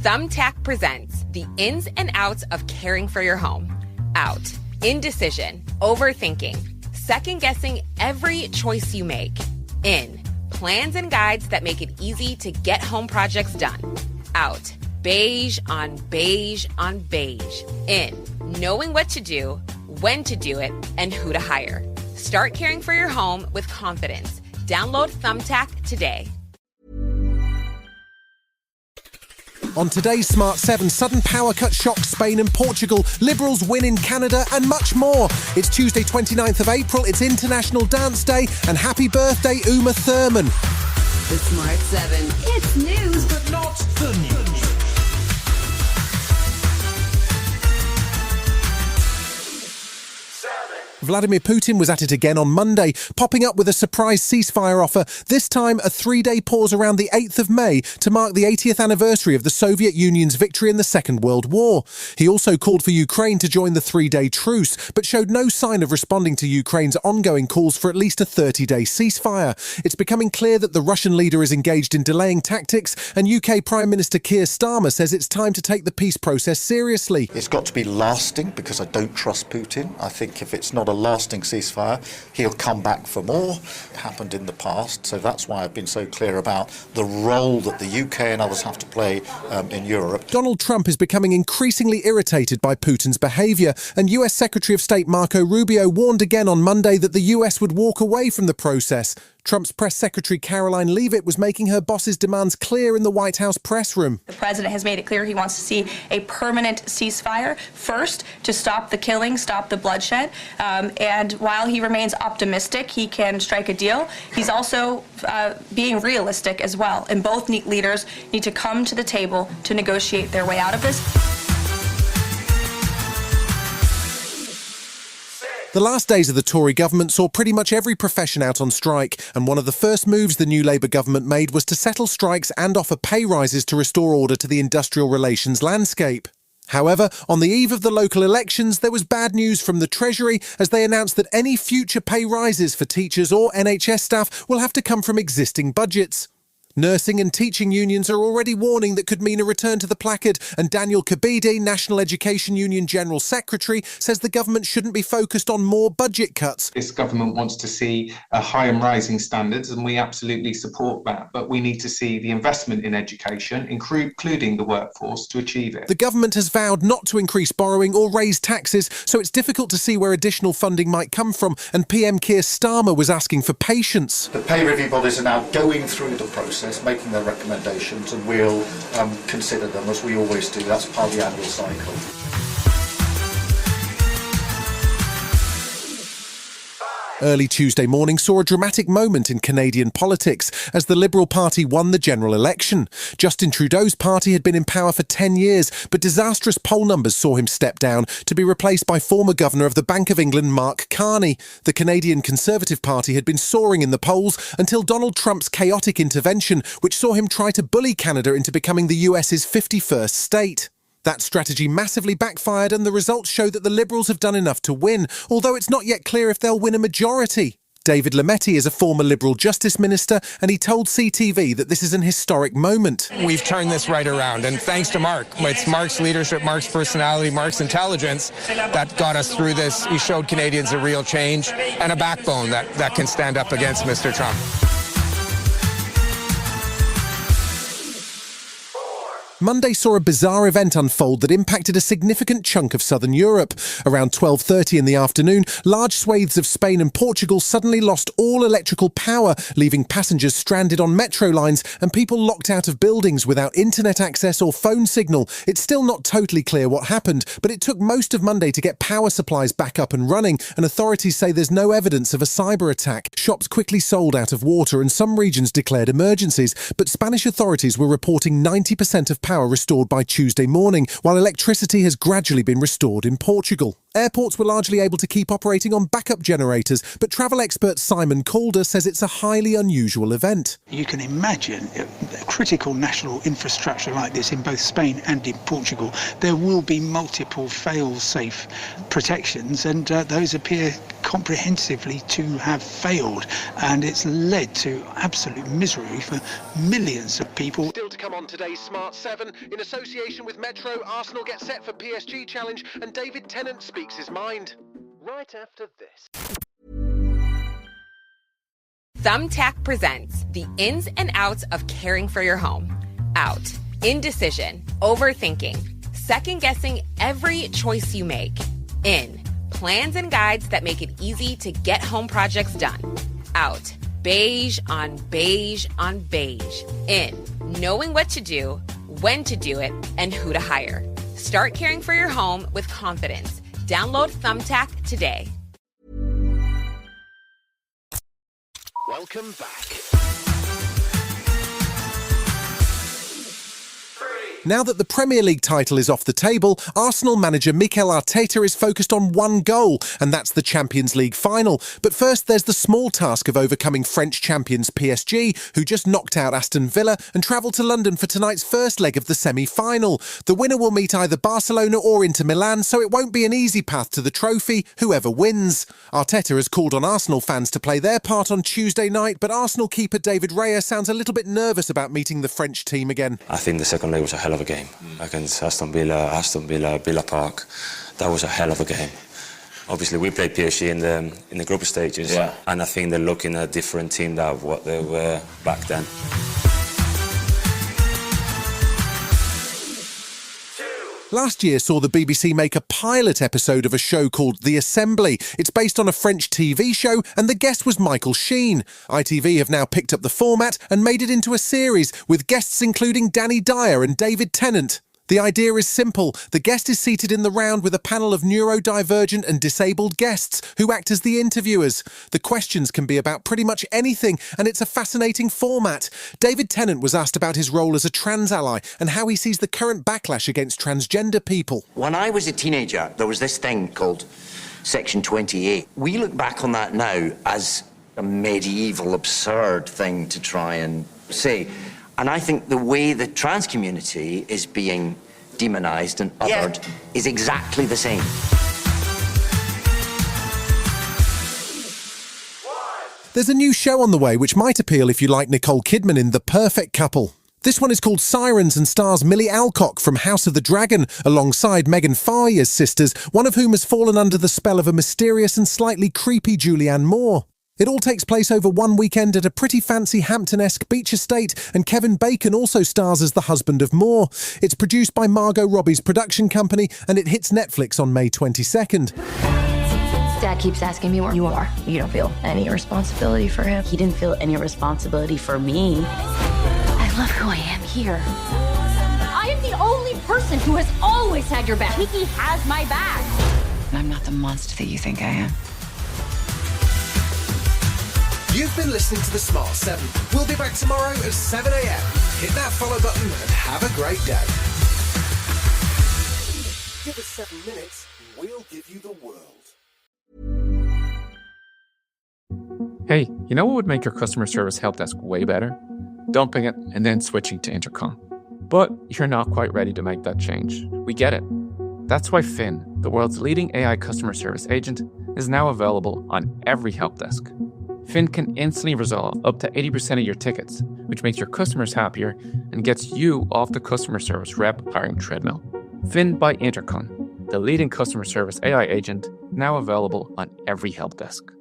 Thumbtack presents the ins and outs of caring for your home. Out. Indecision, overthinking, second-guessing every choice you make. In. Plans and guides that make it easy to get home projects done. Out. Beige on beige on beige. In. Knowing what to do, when to do it, and who to hire. Start caring for your home with confidence. Download Thumbtack today. On today's Smart 7, sudden power cut shocks Spain and Portugal, Liberals win in Canada, and much more. It's Tuesday 29th of April, it's International Dance Day, and happy birthday Uma Thurman. The Smart 7. It's news, but Not the news. Vladimir Putin was at it again on Monday, popping up with a surprise ceasefire offer, this time a 3-day pause around the 8th of May to mark the 80th anniversary of the Soviet Union's victory in the Second World War. He also called for Ukraine to join the 3-day truce, but showed no sign of responding to Ukraine's ongoing calls for at least a 30-day ceasefire. It's becoming clear that the Russian leader is engaged in delaying tactics, and UK Prime Minister Keir Starmer says it's time to take the peace process seriously. It's got to be lasting, because I don't trust Putin. I think if it's not a lasting ceasefire, he'll come back for more. It happened in the past, so that's why I've been so clear about the role that the UK and others have to play in Europe. Donald Trump is becoming increasingly irritated by Putin's behaviour, and US Secretary of State Marco Rubio warned again on Monday that the US would walk away from the process. Trump's press secretary Caroline Leavitt was making her boss's demands clear in the White House press room. The president has made it clear he wants to see a permanent ceasefire, first to stop the killing, stop the bloodshed, and while he remains optimistic he can strike a deal, he's also being realistic as well, and both leaders need to come to the table to negotiate their way out of this. The last days of the Tory government saw pretty much every profession out on strike, and one of the first moves the new Labour government made was to settle strikes and offer pay rises to restore order to the industrial relations landscape. However, on the eve of the local elections, there was bad news from the Treasury as they announced that any future pay rises for teachers or NHS staff will have to come from existing budgets. Nursing and teaching unions are already warning that could mean a return to the placard, and Daniel Kabidi, National Education Union General Secretary, says the government shouldn't be focused on more budget cuts. This government wants to see high and rising standards, and we absolutely support that, but we need to see the investment in education, including the workforce, to achieve it. The government has vowed not to increase borrowing or raise taxes, so it's difficult to see where additional funding might come from, and PM Keir Starmer was asking for patience. The pay review bodies are now going through the process, making their recommendations, and we'll consider them as we always do. That's part of the annual cycle. Early Tuesday morning saw a dramatic moment in Canadian politics as the Liberal Party won the general election. Justin Trudeau's party had been in power for 10 years, but disastrous poll numbers saw him step down to be replaced by former Governor of the Bank of England, Mark Carney. The Canadian Conservative Party had been soaring in the polls until Donald Trump's chaotic intervention, which saw him try to bully Canada into becoming the US's 51st state. That strategy massively backfired, and the results show that the Liberals have done enough to win, although it's not yet clear if they'll win a majority. David Lametti is a former Liberal Justice Minister, and he told CTV that this is an historic moment. We've turned this right around, and thanks to Mark. It's Mark's leadership, Mark's personality, Mark's intelligence that got us through this. He showed Canadians a real change and a backbone that can stand up against Mr. Trump. Monday saw a bizarre event unfold that impacted a significant chunk of southern Europe. Around 12:30 in the afternoon, large swathes of Spain and Portugal suddenly lost all electrical power, leaving passengers stranded on metro lines and people locked out of buildings without internet access or phone signal. It's still not totally clear what happened, but it took most of Monday to get power supplies back up and running, and authorities say there's no evidence of a cyber attack. Shops quickly sold out of water and some regions declared emergencies, but Spanish authorities were reporting 90% of power restored by Tuesday morning, while electricity has gradually been restored in Portugal. Airports were largely able to keep operating on backup generators, but travel expert Simon Calder says it's a highly unusual event. You can imagine a critical national infrastructure like this in both Spain and in Portugal. There will be multiple fail-safe protections, and those appear comprehensively to have failed, and it's led to absolute misery for millions of people. Still to come on today's Smart 7, in association with Metro, Arsenal get set for PSG challenge and David Tennant speaks his mind. Right after this. Thumbtack presents the ins and outs of caring for your home. Out. Indecision. Overthinking. Second-guessing every choice you make. In. Plans and guides that make it easy to get home projects done. Out. Beige on beige on beige. In. Knowing what to do, when to do it, and who to hire. Start caring for your home with confidence. Download Thumbtack today. Welcome back. Now that the Premier League title is off the table, Arsenal manager Mikel Arteta is focused on one goal, and that's the Champions League final. But first, there's the small task of overcoming French champions PSG, who just knocked out Aston Villa and travelled to London for tonight's first leg of the semi-final. The winner will meet either Barcelona or Inter Milan, so it won't be an easy path to the trophy, whoever wins. Arteta has called on Arsenal fans to play their part on Tuesday night, but Arsenal keeper David Raya sounds a little bit nervous about meeting the French team again. I think the second leg was a hell of a game against Aston Villa, Villa Park. That was a hell of a game. Obviously, we played PSG in the group stages, and I think they're looking at a different team than what they were back then. Last year saw the BBC make a pilot episode of a show called The Assembly. It's based on a French TV show, and the guest was Michael Sheen. ITV have now picked up the format and made it into a series, with guests including Danny Dyer and David Tennant. The idea is simple. The guest is seated in the round with a panel of neurodivergent and disabled guests who act as the interviewers. The questions can be about pretty much anything, and it's a fascinating format. David Tennant was asked about his role as a trans ally and how he sees the current backlash against transgender people. When I was a teenager, there was this thing called Section 28. We look back on that now as a medieval, absurd thing to try and say. And I think the way the trans community is being demonised and othered is exactly the same. There's a new show on the way which might appeal if you like Nicole Kidman in The Perfect Couple. This one is called Sirens and stars Millie Alcock from House of the Dragon, alongside Megan Foyer's sisters, one of whom has fallen under the spell of a mysterious and slightly creepy Julianne Moore. It all takes place over one weekend at a pretty fancy Hampton-esque beach estate, and Kevin Bacon also stars as the husband of Moore. It's produced by Margot Robbie's production company, and it hits Netflix on May 22nd. Dad keeps asking me where you are. You don't feel any responsibility for him. He didn't feel any responsibility for me. I love who I am here. I am the only person who has always had your back. Kiki has my back. I'm not the monster that you think I am. You've been listening to The Smart 7. We'll be back tomorrow at 7 a.m. Hit that follow button and have a great day. Give us 7 minutes, we'll give you the world. Hey, you know what would make your customer service help desk way better? Dumping it and then switching to Intercom. But you're not quite ready to make that change. We get it. That's why Finn, the world's leading AI customer service agent, is now available on every help desk. Finn can instantly resolve up to 80% of your tickets, which makes your customers happier and gets you off the customer service rep hiring treadmill. Finn by Intercom, the leading customer service AI agent, now available on every help desk.